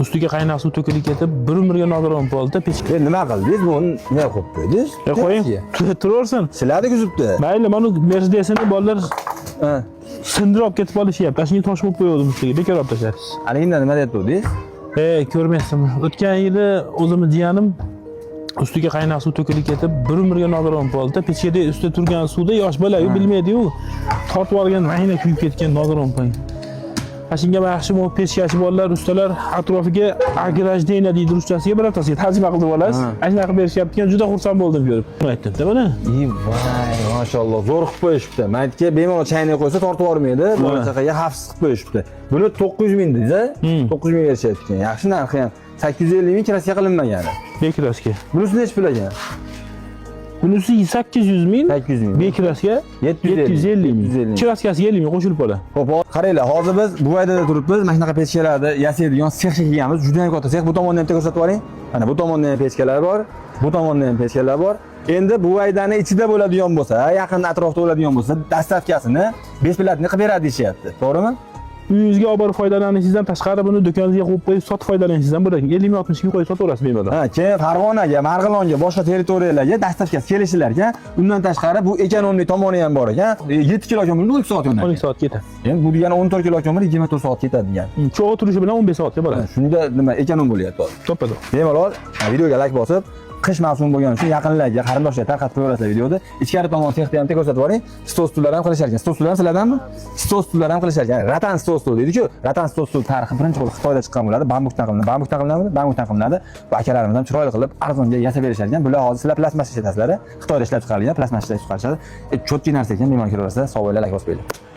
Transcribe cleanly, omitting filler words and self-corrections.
Ustiga qaynoq suv to'kilib ketib, bir-biriga nogiron bo'ldi. Pechka. Nima qildingiz? Buni nima qo'yib qo'ydingiz? Qo'ying. Turaversin. Sizlarni kuzibdi. Mayli, mana Mercedes'ini bolalar sindirib olib ketib olishyapti. Shunga tosh qo'yib qo'ydim ustiga. Bekor olib tashlasiz. Aligingda nima deyapti? Ko'rmaysizmi? O'tgan yili o'zimni jiyanim ustiga qaynoq suv to'kilib ketib, bir-biriga nogiron bo'ldi. Pechkada ustida turgan suvda yosh bola-yu bilmaydi-yu. Tortib olgan mahina kuyib ketgan nogiron payt. Shunga yaxshi bu pechkachi bolalar, ustalar atrofiga agrajdeniyya deydi ruschasiga birontasiga tarjima qilib olasiz. Ashuna qilib berishyapti. Juda xursand bo'ldim ko'rib. Aytdim-da mana. Voy, mashalloh, zo'r qilib qo'yishibdi. Maytga bemalol chaynak qo'ysa tortib yubormaydi. Bola chaqaga xavfsiz qilib qo'yishibdi. Buni 900 ming deysiz-a? 900 ming berishyapti. Yaxshi narxi ham 850 ming kirasiga qilinmagan. Bekirasiga. Bunisi necha pul ekan? Bunisi 800 ming, 800 ming. Bekirasiga 750 ming. Kirasiga 50 ming qo'shilib qoladi. Xo'p, qaranglar, hozir biz bu aydada turibmiz. Mana shunaqa pechkalarni yasaydigan sexga kelganmiz. Juda ham katta sex. Bu tomonda ham ko'rsatib yuboring. Mana bu tomonda ham pechkalar bor, bu tomonda ham pechkalar bor. Endi bu aydani ichida bo'ladigan bo'lsa, yaqin atrofda bo'ladigan bo'lsa, dastavkasini besplatni qilib beradi deyapti. To'g'rimi? Uyingizga olib borib foydalanishingizdan tashqari buni do'koningizga qo'yib qo'yib sotib foydalanishingizdan bo'ladi. 50-60 ming qo'yib sotaverasiz bemalol. Keyin Farg'onaga, Marg'ilonga, boshqa territoriyalarga dastavkasi kelishlarga, undan tashqari bu ekonomik tomoni ham bor ekan. 7 kilometr 12 soat yo'naladi. 12 soat ketadi. Endi bu degani 14 kilometr 24 soat ketadi degan. Cho'g'i turishi bilan 15 soatga boradi. Shunda nima ekonom bo'lyapti. To'ppa-to'p. Bemalol videoga like bosib, qish mavsumi bo'lgani uchun yaqinlarga, qarindoshlarga tarqatib qo'yaverasizlar videoda. Ichkari tomon sexda ham ko'rsatib yuboring. Stol stullar ham qilishar ekan. Stol stullar sizlardanmi? Stol stullar ham qilishar ekan. Ratan stol stul deydi-ku. Ratan stol stul tarixi birinchi bo'lib Xitoyda chiqqan bo'ladi. Bambukdan qilinadi. Bambukdan qilinadi. Bu akalarimiz ham chiroyli qilib arzonga yasab berishar ekan. Bular hozir sizlar plastmas ishlatasizlar. Xitoyda ishlab chiqarilgan plastmas ishlab chiqarishadi. Cho'tki narsa ekan, bemalol ko'raverasizlar. Savoylar like bosib qo'yinglar.